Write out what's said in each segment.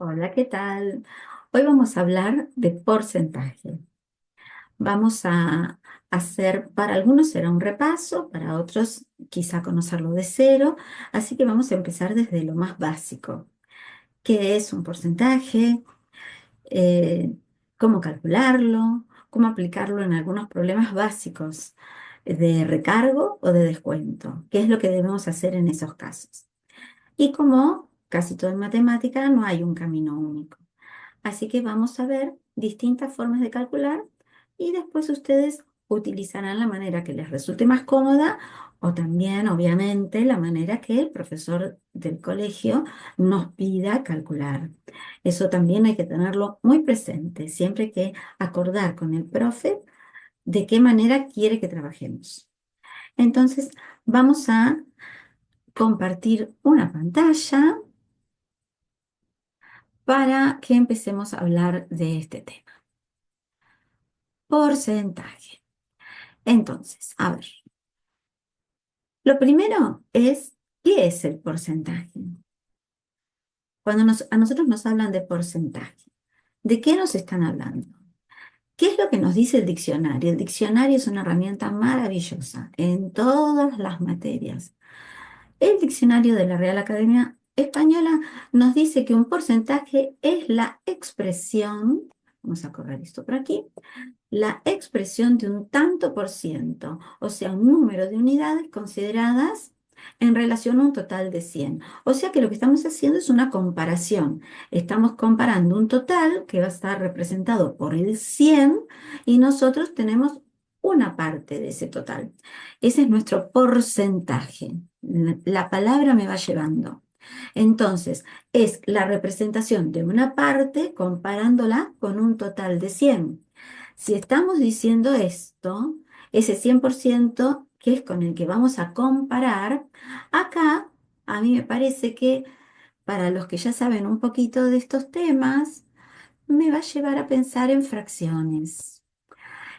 Hola, ¿qué tal? Hoy vamos a hablar de porcentaje. Vamos a hacer, para algunos será un repaso, para otros quizá conocerlo de cero, así que vamos a empezar desde lo más básico. ¿Qué es un porcentaje? Eh, ¿Cómo calcularlo? ¿Cómo aplicarlo en algunos problemas básicos de recargo o de descuento? ¿Qué es lo que debemos hacer en esos casos? Y como casi todo en matemática, no hay un camino único. Así que vamos a ver distintas formas de calcular y después ustedes utilizarán la manera que les resulte más cómoda o también, obviamente, la manera que el profesor del colegio nos pida calcular. Eso también hay que tenerlo muy presente. Siempre hay que acordar con el profe de qué manera quiere que trabajemos. Entonces, vamos a compartir una pantalla para que empecemos a hablar de este tema. Porcentaje. Entonces, a ver, lo primero es, ¿qué es el porcentaje? Cuando a nosotros nos hablan de porcentaje, ¿de qué nos están hablando? ¿Qué es lo que nos dice el diccionario? El diccionario es una herramienta maravillosa en todas las materias. El diccionario de la Real Academia Española nos dice que un porcentaje es la expresión, vamos a correr esto por aquí, la expresión de un tanto por ciento, o sea, un número de unidades consideradas en relación a un total de 100. O sea que lo que estamos haciendo es una comparación. Estamos comparando un total que va a estar representado por el 100 y nosotros tenemos una parte de ese total. Ese es nuestro porcentaje. La palabra me va llevando. Entonces, es la representación de una parte comparándola con un total de 100. Si estamos diciendo esto, ese 100% que es con el que vamos a comparar, acá a mí me parece que para los que ya saben un poquito de estos temas, me va a llevar a pensar en fracciones.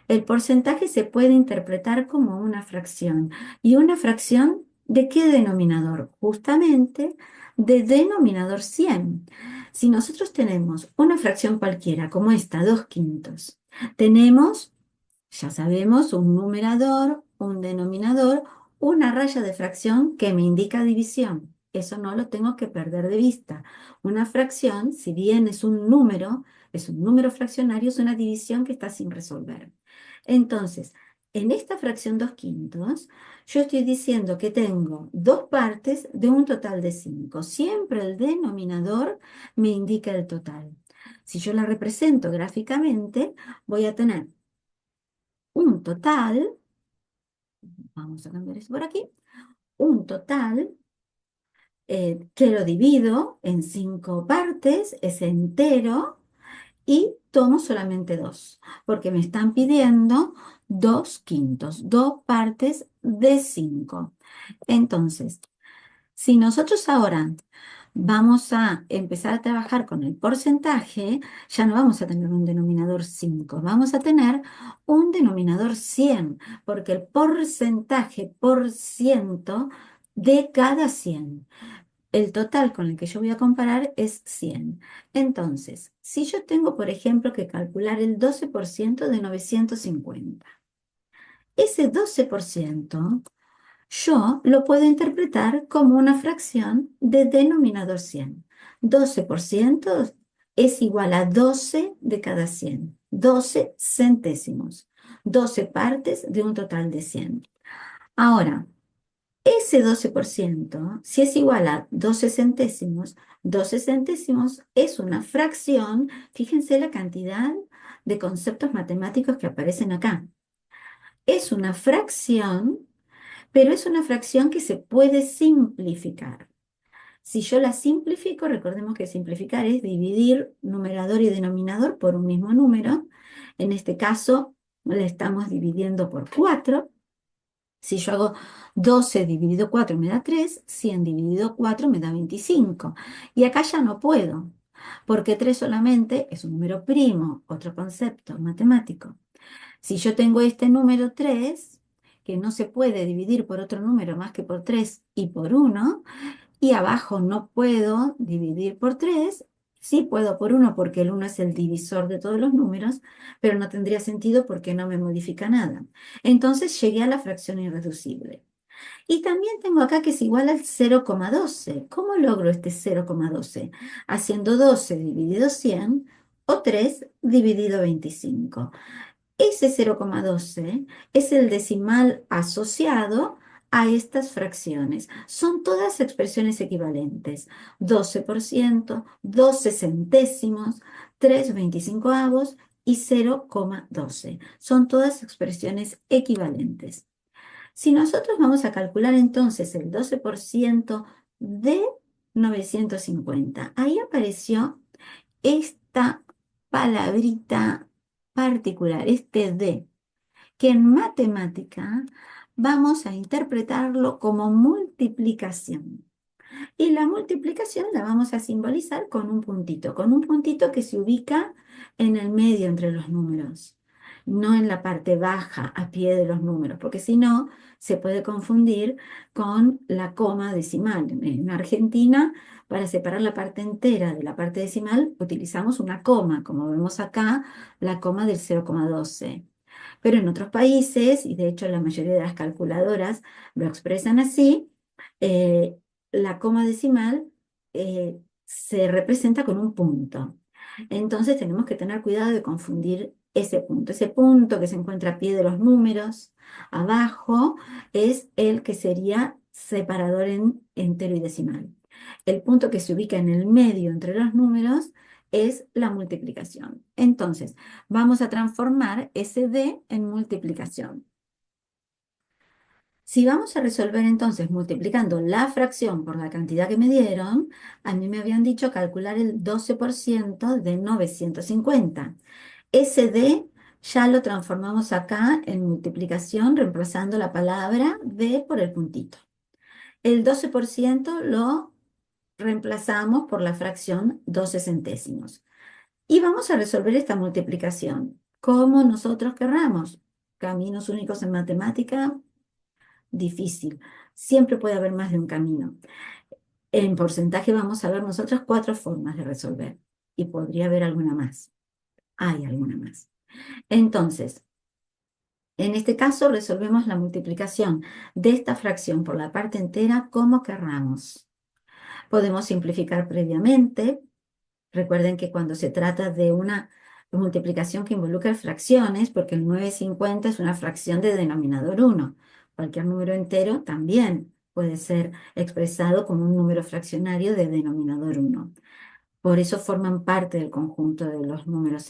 El porcentaje se puede interpretar como una fracción. ¿Y una fracción de qué denominador? Justamente de denominador 100. Si nosotros tenemos una fracción cualquiera, como esta, 2/5, tenemos, ya sabemos, un numerador, un denominador, una raya de fracción que me indica división. Eso no lo tengo que perder de vista. Una fracción, si bien es un número fraccionario, es una división que está sin resolver. Entonces, en esta fracción 2/5, yo estoy diciendo que tengo dos partes de un total de 5. Siempre el denominador me indica el total. Si yo la represento gráficamente, voy a tener un total, vamos a cambiar esto por aquí, un total que lo divido en 5 partes, es entero, y tomo solamente dos, porque me están pidiendo 2/5, dos partes de 5. Entonces, si nosotros ahora vamos a empezar a trabajar con el porcentaje, ya no vamos a tener un denominador 5, vamos a tener un denominador 100, porque el porcentaje por ciento de cada 100. El total con el que yo voy a comparar es 100. Entonces, si yo tengo, por ejemplo, que calcular el 12% de 950, ese 12% yo lo puedo interpretar como una fracción de denominador 100. 12% es igual a 12 de cada 100, 12 centésimos, 12 partes de un total de 100. Ahora, ese 12%, si es igual a 12 centésimos es una fracción. Fíjense la cantidad de conceptos matemáticos que aparecen acá. Es una fracción, pero es una fracción que se puede simplificar. Si yo la simplifico, recordemos que simplificar es dividir numerador y denominador por un mismo número. En este caso, la estamos dividiendo por 4. Si yo hago 12 dividido 4 me da 3, 100 dividido 4 me da 25. Y acá ya no puedo, porque 3 solamente es un número primo, otro concepto matemático. Si yo tengo este número 3, que no se puede dividir por otro número más que por 3 y por 1, y abajo no puedo dividir por 3, Sí puedo por uno porque el uno es el divisor de todos los números, pero no tendría sentido porque no me modifica nada. Entonces llegué a la fracción irreducible. Y también tengo acá que es igual al 0,12. ¿Cómo logro este 0,12? Haciendo 12 dividido 100 o 3 dividido 25. Ese 0,12 es el decimal asociado a estas fracciones. Son todas expresiones equivalentes. 12%, 12 centésimos, 3/25 y 0,12. Son todas expresiones equivalentes. Si nosotros vamos a calcular entonces el 12% de 950, ahí apareció esta palabrita particular, este de, que en matemática vamos a interpretarlo como multiplicación. Y la multiplicación la vamos a simbolizar con un puntito que se ubica en el medio entre los números, no en la parte baja a pie de los números, porque si no se puede confundir con la coma decimal. En Argentina, para separar la parte entera de la parte decimal, utilizamos una coma, como vemos acá, la coma del 0,12. Pero en otros países, y de hecho la mayoría de las calculadoras lo expresan así, eh, la coma decimal se representa con un punto. Entonces tenemos que tener cuidado de confundir ese punto que se encuentra a pie de los números, abajo, es el que sería separador en entero y decimal. El punto que se ubica en el medio entre los números es la multiplicación. Entonces, vamos a transformar ese D en multiplicación. Si vamos a resolver entonces multiplicando la fracción por la cantidad que me dieron, a mí me habían dicho calcular el 12% de 950. Ese D ya lo transformamos acá en multiplicación reemplazando la palabra D por el puntito. El 12% lo reemplazamos por la fracción 12 centésimos. Y vamos a resolver esta multiplicación como nosotros querramos. Caminos únicos en matemática, difícil. Siempre puede haber más de un camino. En porcentaje vamos a ver nosotros 4 formas de resolver. Y podría haber alguna más. Hay alguna más. Entonces, en este caso resolvemos la multiplicación de esta fracción por la parte entera como querramos. Podemos simplificar previamente. Recuerden que cuando se trata de una multiplicación que involucra fracciones, porque el 950 es una fracción de denominador 1, cualquier número entero también puede ser expresado como un número fraccionario de denominador 1. Por eso forman parte del conjunto de los números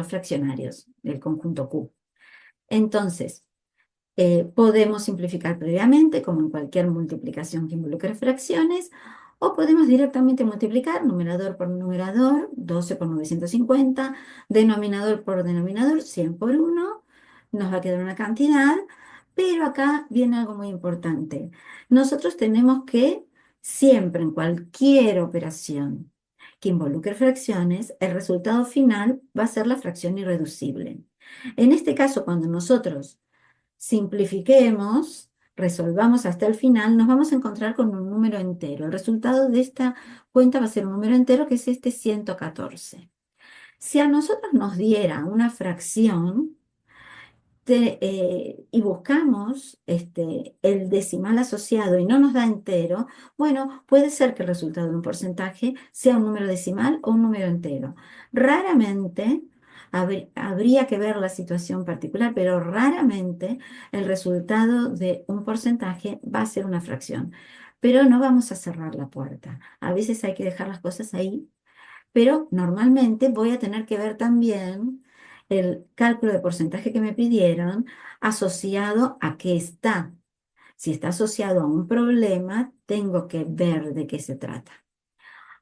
fraccionarios, del conjunto Q. Entonces, podemos simplificar previamente, como en cualquier multiplicación que involucre fracciones, o podemos directamente multiplicar numerador por numerador, 12 por 950, denominador por denominador, 100 por 1, nos va a quedar una cantidad, pero acá viene algo muy importante. Nosotros tenemos que siempre en cualquier operación que involucre fracciones, el resultado final va a ser la fracción irreducible. En este caso, cuando nosotros simplifiquemos, resolvamos hasta el final, nos vamos a encontrar con un número entero. El resultado de esta cuenta va a ser un número entero que es este 114. Si a nosotros nos diera una fracción y buscamos el decimal asociado y no nos da entero, bueno, puede ser que el resultado de un porcentaje sea un número decimal o un número entero. Raramente habría que ver la situación particular, pero raramente el resultado de un porcentaje va a ser una fracción. Pero no vamos a cerrar la puerta. A veces hay que dejar las cosas ahí, pero normalmente voy a tener que ver también el cálculo de porcentaje que me pidieron asociado a qué está. Si está asociado a un problema, tengo que ver de qué se trata.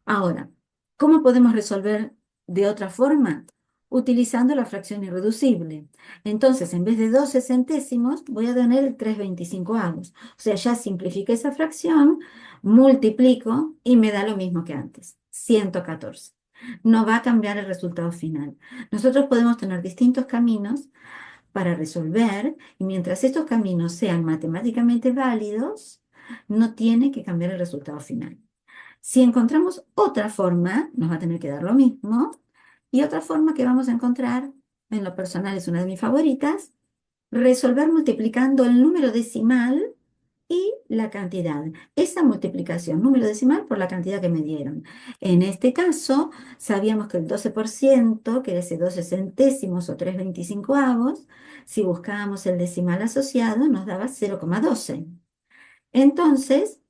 Ahora, ¿cómo podemos resolver de otra forma? Utilizando la fracción irreducible. Entonces, en vez de 12 centésimos, voy a tener el 3/25. O sea, ya simplifiqué esa fracción, multiplico y me da lo mismo que antes, 114. No va a cambiar el resultado final. Nosotros podemos tener distintos caminos para resolver y mientras estos caminos sean matemáticamente válidos, no tiene que cambiar el resultado final. Si encontramos otra forma, nos va a tener que dar lo mismo. Y otra forma que vamos a encontrar, en lo personal es una de mis favoritas, resolver multiplicando el número decimal y la cantidad. Esa multiplicación, número decimal por la cantidad que me dieron. En este caso, sabíamos que el 12%, que era ese 12 centésimos o 3/25, si buscábamos el decimal asociado, nos daba 0,12. Entonces,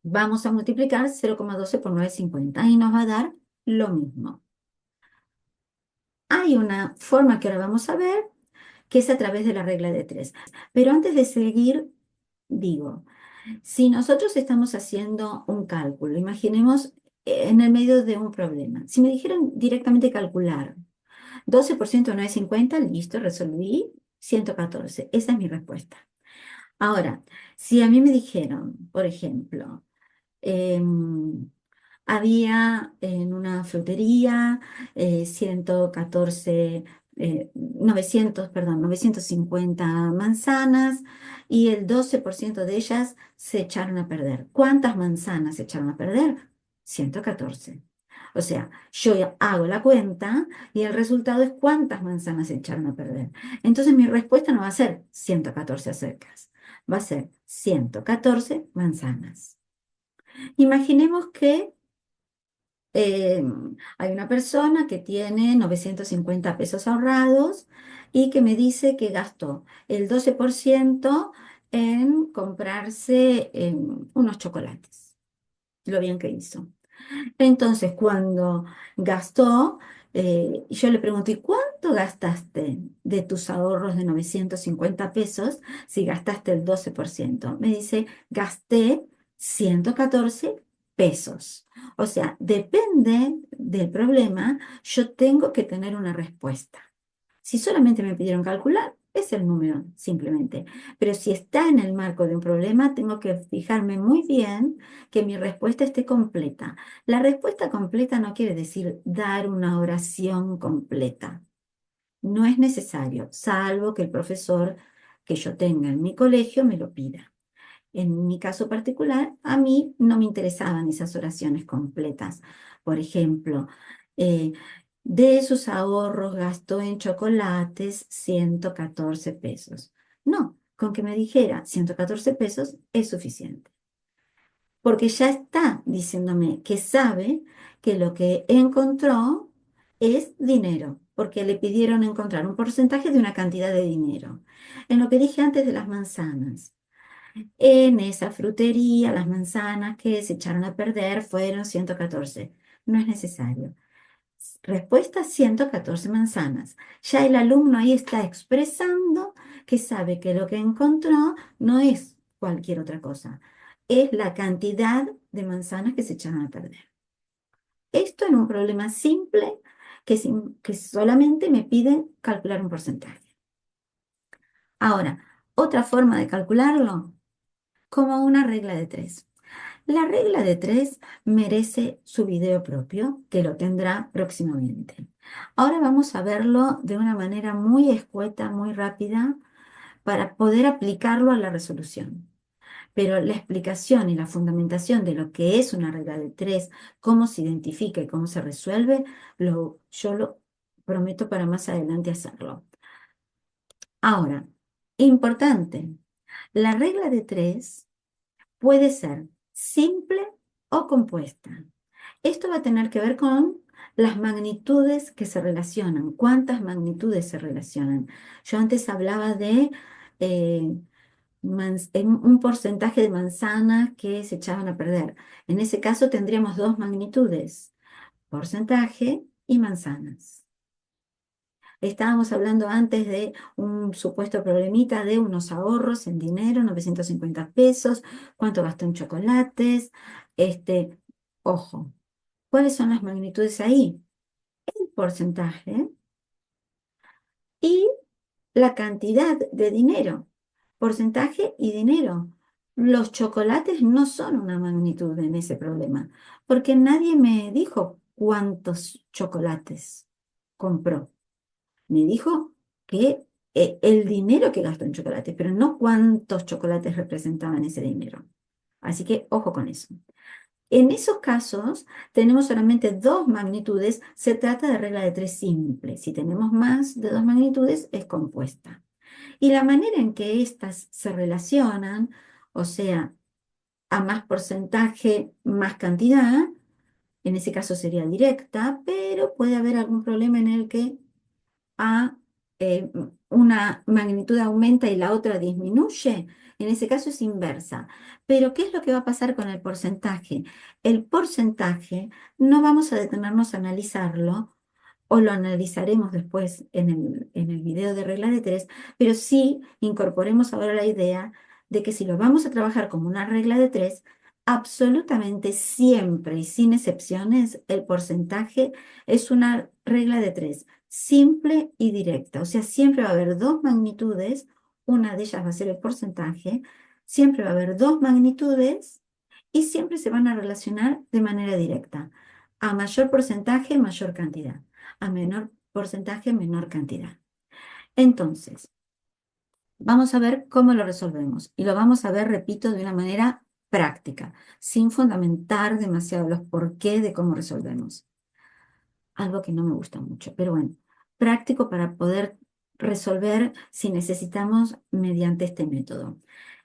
vamos a multiplicar 0,12 por 9,50 y nos va a dar lo mismo. Hay una forma que ahora vamos a ver, que es a través de la regla de 3. Pero antes de seguir, digo, si nosotros estamos haciendo un cálculo, imaginemos en el medio de un problema. Si me dijeran directamente calcular 12% de 9,50, listo, resolví 114. Esa es mi respuesta. Ahora, si a mí me dijeron, por ejemplo, em, había en una frutería 114, 900, perdón, 950 manzanas y el 12% de ellas se echaron a perder. ¿Cuántas manzanas se echaron a perder? 114. O sea, yo hago la cuenta y el resultado es cuántas manzanas se echaron a perder. Entonces mi respuesta no va a ser 114 acercas, va a ser 114 manzanas. Imaginemos que eh, hay una persona que tiene 950 pesos ahorrados y que me dice que gastó el 12% en comprarse unos chocolates, lo bien que hizo. Entonces, cuando gastó, yo le pregunto, ¿y cuánto gastaste de tus ahorros de 950 pesos si gastaste el 12%? Me dice, gasté 114 pesos. O sea, depende del problema, yo tengo que tener una respuesta. Si solamente me pidieron calcular, es el número, simplemente. Pero si está en el marco de un problema, tengo que fijarme muy bien que mi respuesta esté completa. La respuesta completa no quiere decir dar una oración completa. No es necesario, salvo que el profesor que yo tenga en mi colegio me lo pida. En mi caso particular, a mí no me interesaban esas oraciones completas. Por ejemplo, eh, de sus ahorros gastó en chocolates 114 pesos. No, con que me dijera 114 pesos es suficiente, porque ya está diciéndome que sabe que lo que encontró es dinero, porque le pidieron encontrar un porcentaje de una cantidad de dinero. En lo que dije antes de las manzanas. En esa frutería, las manzanas que se echaron a perder fueron 114. No es necesario. Respuesta: 114 manzanas. Ya el alumno ahí está expresando que sabe que lo que encontró no es cualquier otra cosa. Es la cantidad de manzanas que se echaron a perder. Esto en un problema simple que solamente me piden calcular un porcentaje. Ahora, otra forma de calcularlo, como una regla de 3. La regla de 3 merece su video propio, que lo tendrá próximamente. Ahora vamos a verlo de una manera muy escueta, muy rápida, para poder aplicarlo a la resolución. Pero la explicación y la fundamentación de lo que es una regla de 3, cómo se identifica y cómo se resuelve, yo lo prometo para más adelante hacerlo. Ahora, importante, la regla de 3 puede ser simple o compuesta. Esto va a tener que ver con las magnitudes que se relacionan. ¿Cuántas magnitudes se relacionan? Yo antes hablaba de eh, en un porcentaje de manzanas que se echaban a perder. En ese caso tendríamos dos magnitudes, porcentaje y manzanas. Estábamos hablando antes de un supuesto problemita de unos ahorros en dinero, 950 pesos, cuánto gastó en chocolates. Ojo, ¿cuáles son las magnitudes ahí? El porcentaje y la cantidad de dinero. Porcentaje y dinero. Los chocolates no son una magnitud en ese problema, porque nadie me dijo cuántos chocolates compró. Me dijo que el dinero que gastó en chocolates, pero no cuántos chocolates representaban ese dinero. Así que ojo con eso. En esos casos, tenemos solamente dos magnitudes, se trata de regla de tres simple. Si tenemos más de dos magnitudes, es compuesta. Y la manera en que éstas se relacionan, o sea, a más porcentaje, más cantidad, en ese caso sería directa, pero puede haber algún problema en el que a una magnitud aumenta y la otra disminuye, en ese caso es inversa. Pero, ¿qué es lo que va a pasar con el porcentaje? El porcentaje no vamos a detenernos a analizarlo, o lo analizaremos después en el video de regla de tres, pero sí incorporemos ahora la idea de que si lo vamos a trabajar como una regla de tres, absolutamente siempre y sin excepciones, el porcentaje es una regla de tres, simple y directa. O sea, siempre va a haber dos magnitudes, una de ellas va a ser el porcentaje, siempre va a haber dos magnitudes y siempre se van a relacionar de manera directa. A mayor porcentaje, mayor cantidad. A menor porcentaje, menor cantidad. Entonces, vamos a ver cómo lo resolvemos. Y lo vamos a ver, repito, de una manera práctica, sin fundamentar demasiado los por qué de cómo resolvemos. Algo que no me gusta mucho, pero bueno, práctico para poder resolver si necesitamos mediante este método.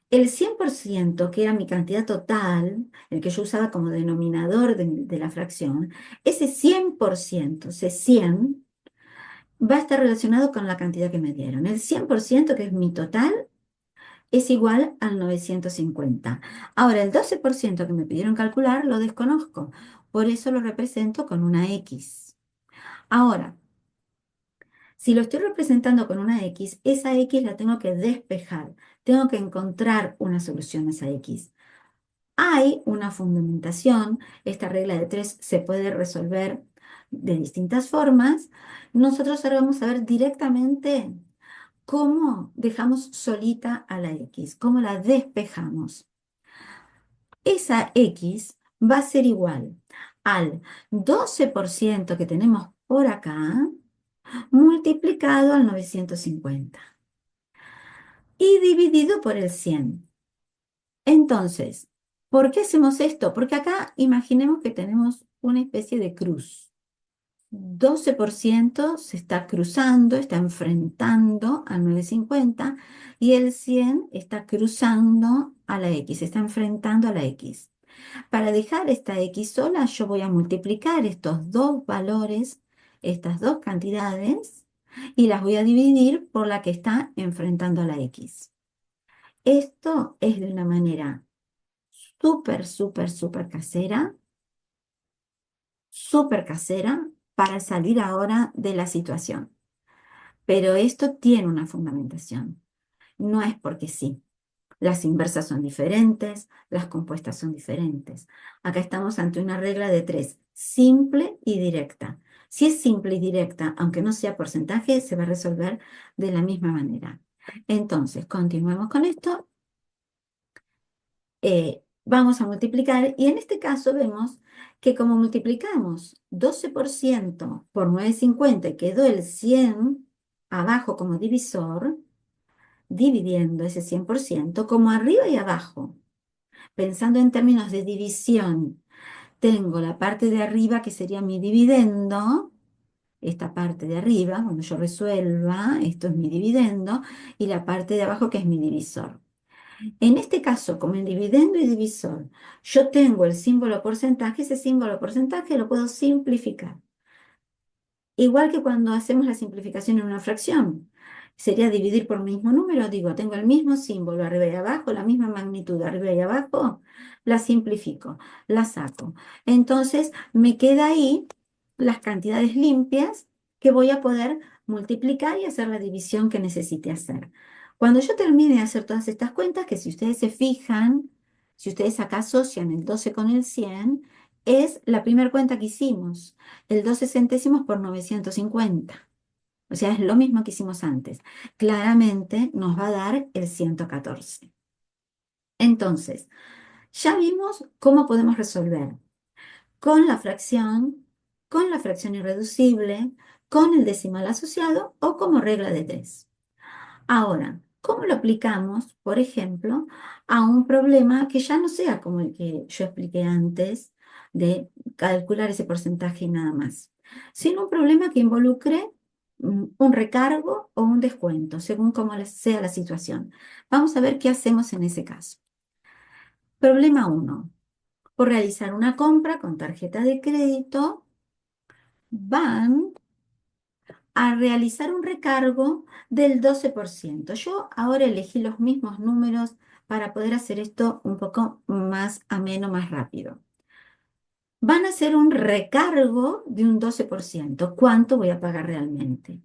El 100%, que era mi cantidad total, el que yo usaba como denominador de la fracción, ese 100%, ese 100, va a estar relacionado con la cantidad que me dieron. El 100%, que es mi total, es igual al 950. Ahora, el 12% que me pidieron calcular lo desconozco, por eso lo represento con una X. Ahora, si lo estoy representando con una X, esa X la tengo que despejar. Tengo que encontrar una solución a esa X. Hay una fundamentación, esta regla de tres se puede resolver de distintas formas. Nosotros ahora vamos a ver directamente cómo dejamos solita a la X, cómo la despejamos. Esa X va a ser igual al 12% que tenemos por acá, multiplicado al 950 y dividido por el 100. Entonces, ¿por qué hacemos esto? Porque acá imaginemos que tenemos una especie de cruz. 12% se está cruzando, está enfrentando al 950 y el 100 está cruzando a la X, está enfrentando a la X. Para dejar esta X sola, yo voy a multiplicar estos dos valores, estas dos cantidades, y las voy a dividir por la que está enfrentando a la X. Esto es de una manera súper casera para salir ahora de la situación. Pero esto tiene una fundamentación. No es porque sí. Las inversas son diferentes, las compuestas son diferentes. Acá estamos ante una regla de tres, simple y directa. Si es simple y directa, aunque no sea porcentaje, se va a resolver de la misma manera. Entonces, continuemos con esto. Vamos a multiplicar y en este caso vemos que como multiplicamos 12% por 950 y quedó el 100 abajo como divisor, dividiendo ese 100% como arriba y abajo. Pensando en términos de división, tengo la parte de arriba que sería mi dividendo, esta parte de arriba, cuando yo resuelva, esto es mi dividendo, y la parte de abajo que es mi divisor. En este caso, como en dividendo y divisor, yo tengo el símbolo porcentaje, ese símbolo porcentaje lo puedo simplificar. Igual que cuando hacemos la simplificación en una fracción. Sería dividir por el mismo número, digo, tengo el mismo símbolo arriba y abajo, la misma magnitud arriba y abajo, la simplifico, la saco. Entonces, me queda ahí las cantidades limpias que voy a poder multiplicar y hacer la división que necesite hacer. Cuando yo termine de hacer todas estas cuentas, que si ustedes se fijan, si ustedes acá asocian el 12 con el 100, es la primera cuenta que hicimos, el 12 centésimos por 950. O sea, es lo mismo que hicimos antes. Claramente nos va a dar el 114. Entonces, ya vimos cómo podemos resolver con la fracción irreducible, con el decimal asociado o como regla de tres. Ahora, ¿cómo lo aplicamos, por ejemplo, a un problema que ya no sea como el que yo expliqué antes, de calcular ese porcentaje y nada más, sino un problema que involucre un recargo o un descuento, según cómo sea la situación. Vamos a ver qué hacemos en ese caso. Problema uno. Por realizar una compra con tarjeta de crédito, van a realizar un recargo del 12%. Yo ahora elegí los mismos números para poder hacer esto un poco más ameno, más rápido. Van a hacer un recargo de un 12%. ¿Cuánto voy a pagar realmente?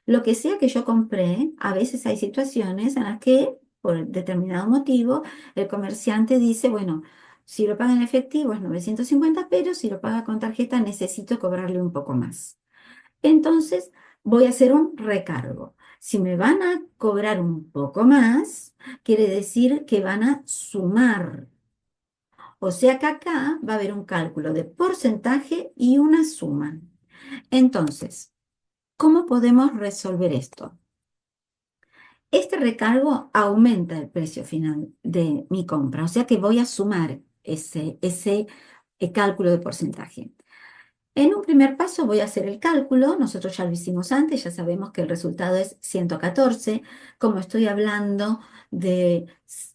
Lo que sea que yo compré, a veces hay situaciones en las que, por determinado motivo, el comerciante dice, bueno, si lo paga en efectivo es 950, pero si lo paga con tarjeta necesito cobrarle un poco más. Entonces, voy a hacer un recargo. Si me van a cobrar un poco más, quiere decir que van a sumar. O sea que acá va a haber un cálculo de porcentaje y una suma. Entonces, ¿cómo podemos resolver esto? Este recargo aumenta el precio final de mi compra, o sea que voy a sumar ese cálculo de porcentaje. En un primer paso voy a hacer el cálculo, nosotros ya lo hicimos antes, ya sabemos que el resultado es 114. Como estoy hablando de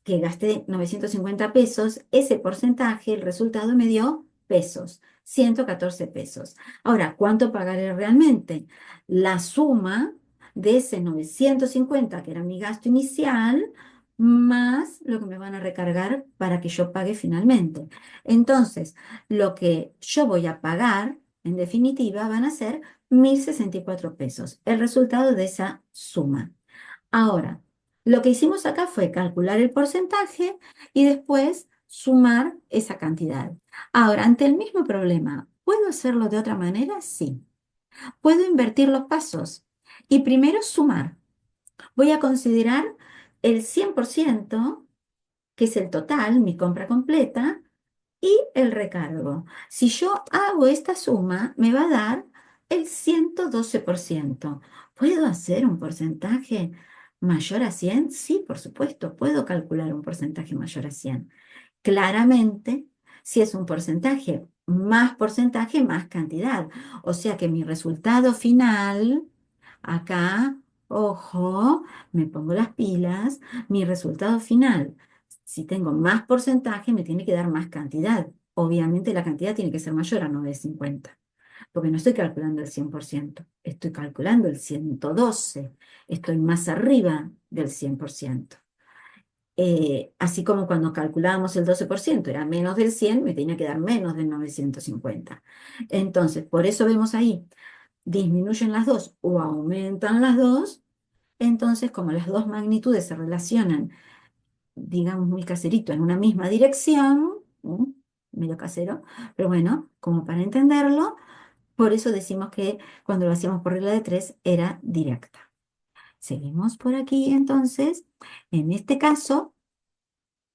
que gasté 950 pesos, ese porcentaje, el resultado me dio pesos, 114 pesos. Ahora, ¿cuánto pagaré realmente? La suma de ese 950, que era mi gasto inicial, más lo que me van a recargar para que yo pague finalmente. Entonces, lo que yo voy a pagar en definitiva, van a ser 1.064 pesos, el resultado de esa suma. Ahora, lo que hicimos acá fue calcular el porcentaje y después sumar esa cantidad. Ahora, ante el mismo problema, ¿puedo hacerlo de otra manera? Sí. Puedo invertir los pasos y primero sumar. Voy a considerar el 100%, que es el total, mi compra completa, y el recargo. Si yo hago esta suma, me va a dar el 112%. ¿Puedo hacer un porcentaje mayor a 100? Sí, por supuesto, puedo calcular un porcentaje mayor a 100. Claramente, si es un porcentaje, más cantidad. O sea que mi resultado final, acá, ojo, me pongo las pilas, mi resultado final, si tengo más porcentaje, me tiene que dar más cantidad. Obviamente la cantidad tiene que ser mayor a 950, porque no estoy calculando el 100%, estoy calculando el 112, estoy más arriba del 100%. Así como cuando calculábamos el 12% era menos del 100, me tenía que dar menos del 950. Entonces, por eso vemos ahí, disminuyen las dos o aumentan las dos. Entonces, como las dos magnitudes se relacionan, digamos muy caserito, en una misma dirección, medio casero, pero bueno, como para entenderlo, por eso decimos que cuando lo hacíamos por regla de tres era directa. Seguimos por aquí, entonces, en este caso,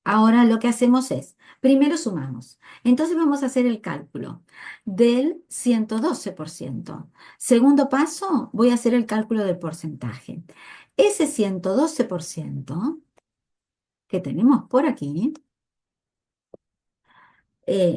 ahora lo que hacemos es, primero sumamos. Entonces vamos a hacer el cálculo del 112%. Segundo paso, voy a hacer el cálculo del porcentaje. Ese 112% que tenemos por aquí,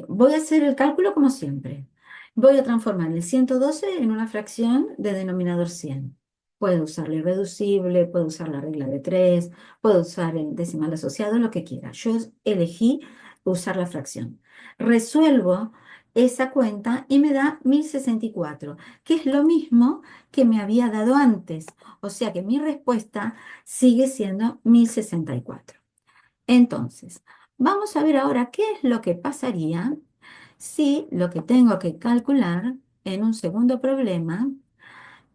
voy a hacer el cálculo como siempre. Voy a transformar el 112 en una fracción de denominador 100. Puedo usar el irreducible, puedo usar la regla de 3, puedo usar el decimal asociado, lo que quiera. Yo elegí usar la fracción. Resuelvo esa cuenta y me da 1.064, que es lo mismo que me había dado antes. O sea que mi respuesta sigue siendo 1.064. Entonces, vamos a ver ahora qué es lo que pasaría si lo que tengo que calcular en un segundo problema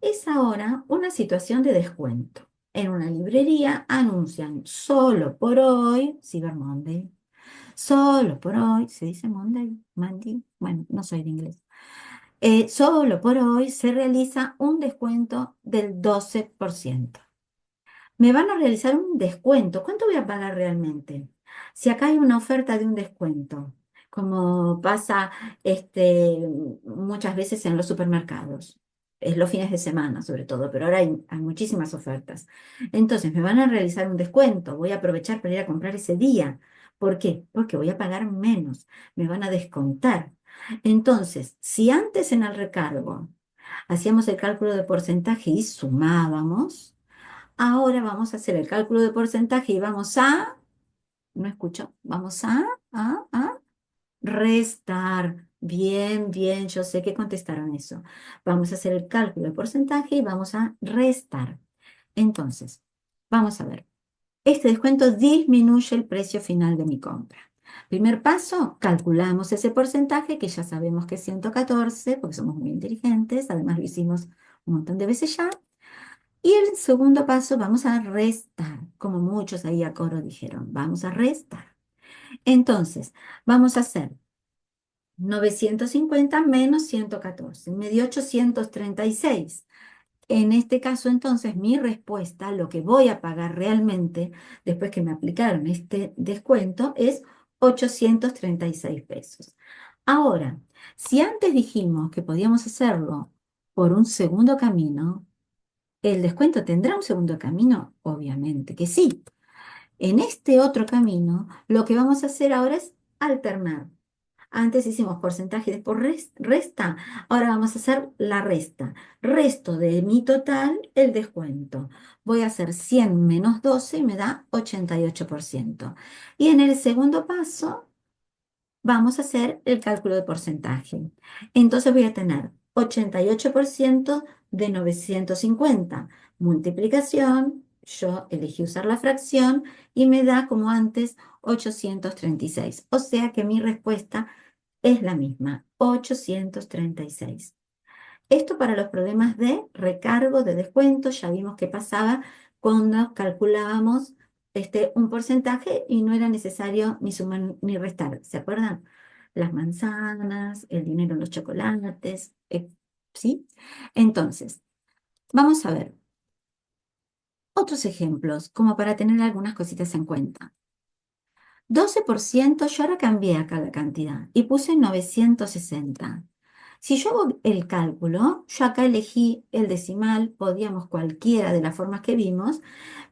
es ahora una situación de descuento. En una librería anuncian solo por hoy, Cyber Monday, solo por hoy, ¿se dice Monday? Monday, bueno, no soy de inglés. Solo por hoy se realiza un descuento del 12%. Me van a realizar un descuento. ¿Cuánto voy a pagar realmente? Si acá hay una oferta de un descuento, como pasa muchas veces en los supermercados, es los fines de semana sobre todo, pero ahora hay muchísimas ofertas. Entonces, me van a realizar un descuento. Voy a aprovechar para ir a comprar ese día. ¿Por qué? Porque voy a pagar menos. Me van a descontar. Entonces, si antes en el recargo hacíamos el cálculo de porcentaje y sumábamos, ahora vamos a hacer el cálculo de porcentaje y vamos a, no escucho, vamos a restar. Bien, bien, yo sé que contestaron eso. Vamos a hacer el cálculo de porcentaje y vamos a restar. Entonces, vamos a ver. Este descuento disminuye el precio final de mi compra. Primer paso, calculamos ese porcentaje que ya sabemos que es 114, porque somos muy inteligentes, además lo hicimos un montón de veces ya. Y el segundo paso, vamos a restar, como muchos ahí a coro dijeron, vamos a restar. Entonces, vamos a hacer 950 menos 114, me dio 836. En este caso, entonces, mi respuesta, lo que voy a pagar realmente, después que me aplicaron este descuento, es 836 pesos. Ahora, si antes dijimos que podíamos hacerlo por un segundo camino, ¿el descuento tendrá un segundo camino? Obviamente que sí. En este otro camino, lo que vamos a hacer ahora es alternar. Antes hicimos porcentaje y después resta. Ahora vamos a hacer la resta. Resto de mi total el descuento. Voy a hacer 100 menos 12 y me da 88%. Y en el segundo paso vamos a hacer el cálculo de porcentaje. Entonces voy a tener 88% de 950. Multiplicación, yo elegí usar la fracción y me da como antes 836. O sea que mi respuesta es la misma, 836. Esto para los problemas de recargo, de descuento, ya vimos que pasaba cuando calculábamos un porcentaje y no era necesario ni sumar ni restar. ¿Se acuerdan? Las manzanas, el dinero en los chocolates, ¿sí? Entonces, vamos a ver otros ejemplos, como para tener algunas cositas en cuenta. 12%, yo ahora cambié acá la cantidad y puse 960. Si yo hago el cálculo, yo acá elegí el decimal, podíamos cualquiera de las formas que vimos,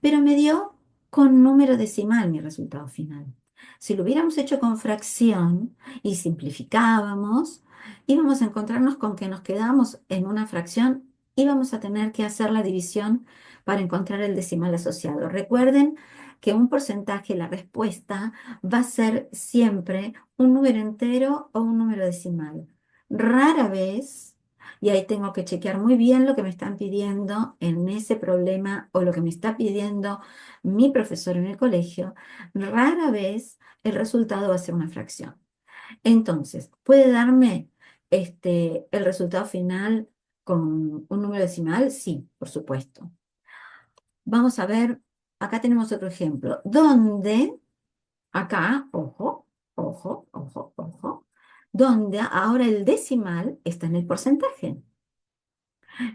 pero me dio con número decimal mi resultado final. Si lo hubiéramos hecho con fracción y simplificábamos, íbamos a encontrarnos con que nos quedamos en una fracción, íbamos a tener que hacer la división para encontrar el decimal asociado. Recuerden que un porcentaje, la respuesta, va a ser siempre un número entero o un número decimal. Rara vez, y ahí tengo que chequear muy bien lo que me están pidiendo en ese problema o lo que me está pidiendo mi profesor en el colegio, rara vez el resultado va a ser una fracción. Entonces, ¿puede darme el resultado final con un número decimal? Sí, por supuesto. Vamos a ver, acá tenemos otro ejemplo, donde, acá, ojo, ojo, ojo, ojo, donde ahora el decimal está en el porcentaje.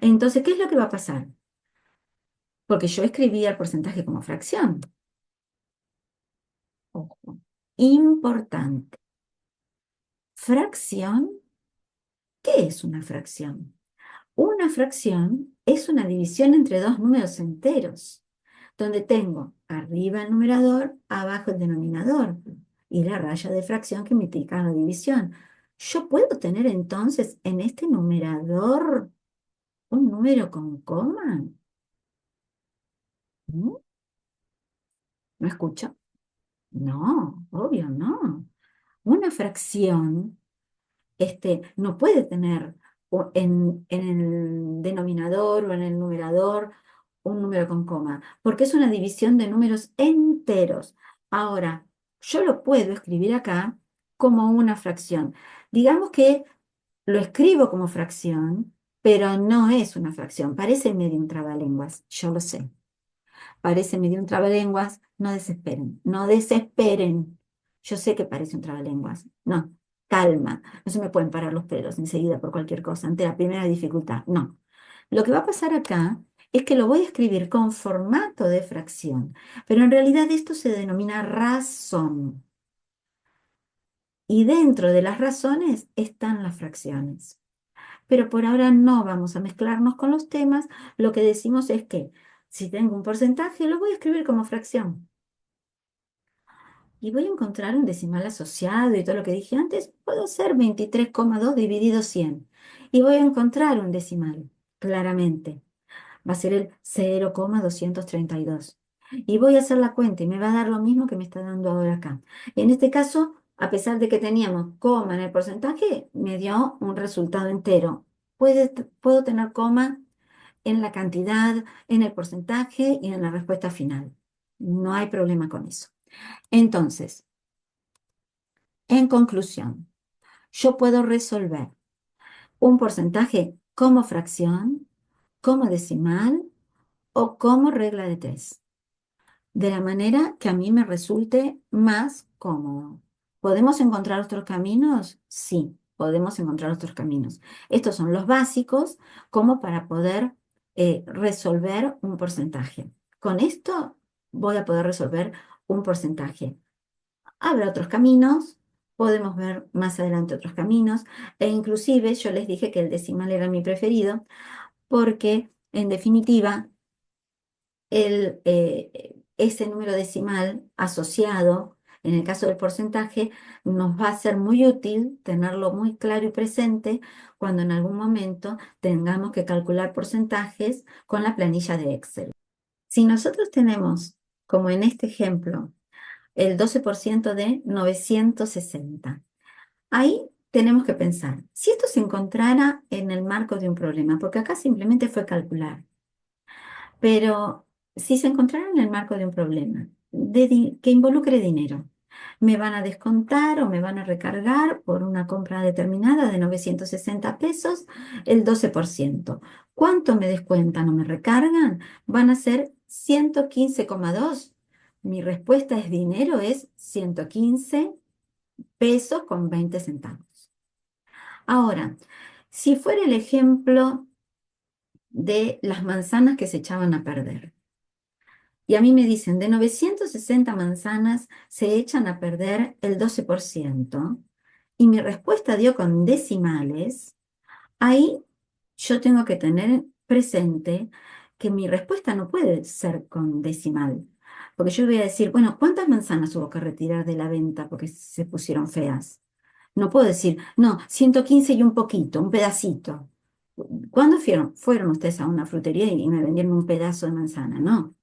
Entonces, ¿qué es lo que va a pasar? Porque yo escribía el porcentaje como fracción. Ojo. Importante. Fracción, ¿qué es una fracción? Una fracción es una división entre dos números enteros, donde tengo arriba el numerador, abajo el denominador y la raya de fracción que me indica la división. Yo puedo tener entonces en este numerador un número con coma. ¿Mm? ¿No escucho? No, obvio no. Una fracción no puede tener en el denominador o en el numerador un número con coma, porque es una división de números enteros. Ahora, yo lo puedo escribir acá como una fracción. Digamos que lo escribo como fracción, pero no es una fracción. Parece medio un trabalenguas, yo lo sé. Parece medio un trabalenguas, no desesperen, no desesperen. Yo sé que parece un trabalenguas. No, calma, no se me pueden parar los pelos enseguida por cualquier cosa, ante la primera dificultad. No. Lo que va a pasar acá es que lo voy a escribir con formato de fracción, pero en realidad esto se denomina razón. Y dentro de las razones están las fracciones. Pero por ahora no vamos a mezclarnos con los temas. Lo que decimos es que si tengo un porcentaje, lo voy a escribir como fracción. y voy a encontrar un decimal asociado y todo lo que dije antes, puedo hacer 23,2 dividido 100. Y voy a encontrar un decimal, claramente. Va a ser el 0,232. Y voy a hacer la cuenta y me va a dar lo mismo que me está dando ahora acá. En este caso, a pesar de que teníamos coma en el porcentaje, me dio un resultado entero. Puedo tener coma en la cantidad, en el porcentaje y en la respuesta final. No hay problema con eso. Entonces, en conclusión, yo puedo resolver un porcentaje como fracción, como decimal o como regla de tres, de la manera que a mí me resulte más cómodo. ¿Podemos encontrar otros caminos? Sí, podemos encontrar otros caminos. Estos son los básicos como para poder resolver un porcentaje. Con esto voy a poder resolver un porcentaje. Habrá otros caminos, podemos ver más adelante otros caminos, e inclusive yo les dije que el decimal era mi preferido porque en definitiva ese número decimal asociado, en el caso del porcentaje, nos va a ser muy útil tenerlo muy claro y presente cuando en algún momento tengamos que calcular porcentajes con la planilla de Excel. Si nosotros tenemos, como en este ejemplo, el 12% de 960, ahí tenemos que pensar, si esto se encontrara en el marco de un problema, porque acá simplemente fue calcular. Pero si se encontraran en el marco de un problema que involucre dinero, me van a descontar o me van a recargar por una compra determinada de 960 pesos el 12%. ¿Cuánto me descuentan o me recargan? Van a ser 115,2. Mi respuesta es dinero, es 115 pesos con 20 centavos. Ahora, si fuera el ejemplo de las manzanas que se echaban a perder. Y a mí me dicen, de 960 manzanas se echan a perder el 12%, y mi respuesta dio con decimales. Ahí yo tengo que tener presente que mi respuesta no puede ser con decimal, porque yo voy a decir, bueno, ¿cuántas manzanas hubo que retirar de la venta porque se pusieron feas? No puedo decir, no, 115 y un poquito, un pedacito. ¿Cuándo fueron ustedes a una frutería y me vendieron un pedazo de manzana? No.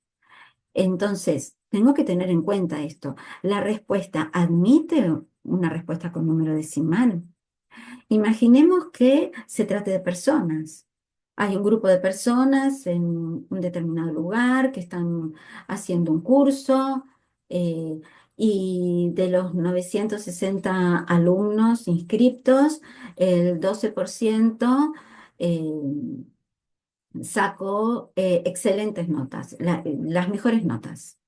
Entonces, tengo que tener en cuenta esto. ¿La respuesta admite una respuesta con número decimal? Imaginemos que se trate de personas. Hay un grupo de personas en un determinado lugar que están haciendo un curso, eh, y de los 960 alumnos inscriptos, el 12% eh, sacó excelentes notas, las mejores notas,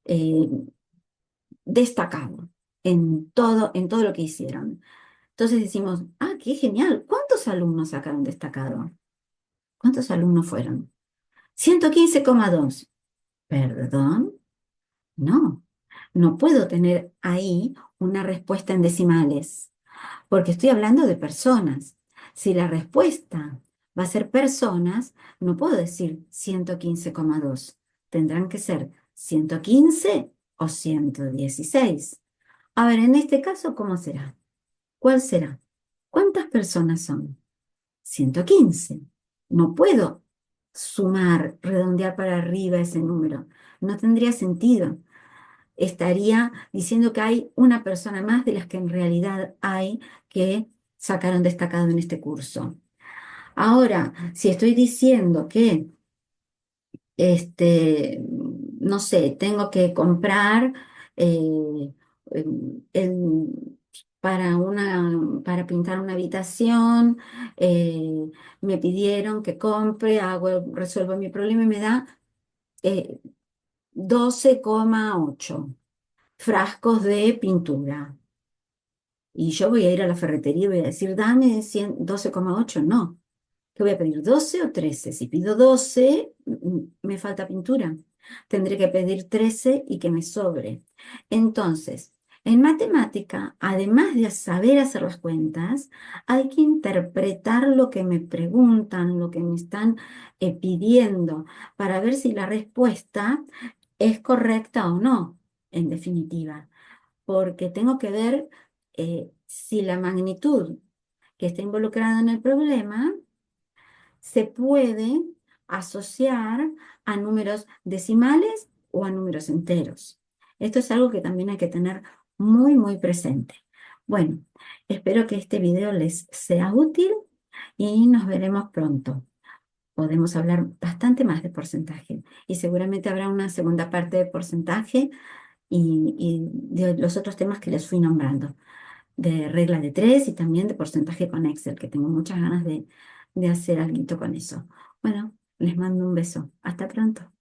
eh, destacado en todo lo que hicieron. Entonces decimos, ah, qué genial, ¿cuántos alumnos sacaron destacado? ¿Cuántos alumnos fueron? 115,2. ¿Perdón? No, no puedo tener ahí una respuesta en decimales, porque estoy hablando de personas. Si la respuesta va a ser personas, no puedo decir 115,2. Tendrán que ser 115 o 116. A ver, en este caso, ¿cómo será? ¿Cuál será? ¿Cuántas personas son? 115. No puedo sumar, redondear para arriba ese número. No tendría sentido. Estaría diciendo que hay una persona más de las que en realidad hay que sacaron destacado en este curso. Ahora, si estoy diciendo que, no sé, tengo que comprar eh, el- para pintar una habitación, eh, me pidieron que compre, resuelvo mi problema y me da eh, 12,8 frascos de pintura. Y yo voy a ir a la ferretería y voy a decir, dame 12,8. No. ¿Qué voy a pedir? ¿12 o 13? Si pido 12, me falta pintura. Tendré que pedir 13 y que me sobre. Entonces, en matemática, además de saber hacer las cuentas, hay que interpretar lo que me preguntan, lo que me están pidiendo, para ver si la respuesta es correcta o no, en definitiva. porque tengo que ver si la magnitud que está involucrada en el problema se puede asociar a números decimales o a números enteros. Esto es algo que también hay que tener muy, muy presente. Bueno, espero que este video les sea útil y nos veremos pronto. Podemos hablar bastante más de porcentaje y seguramente habrá una segunda parte de porcentaje y de los otros temas que les fui nombrando, de regla de tres y también de porcentaje con Excel, que tengo muchas ganas de hacer algo con eso. Bueno, les mando un beso. Hasta pronto.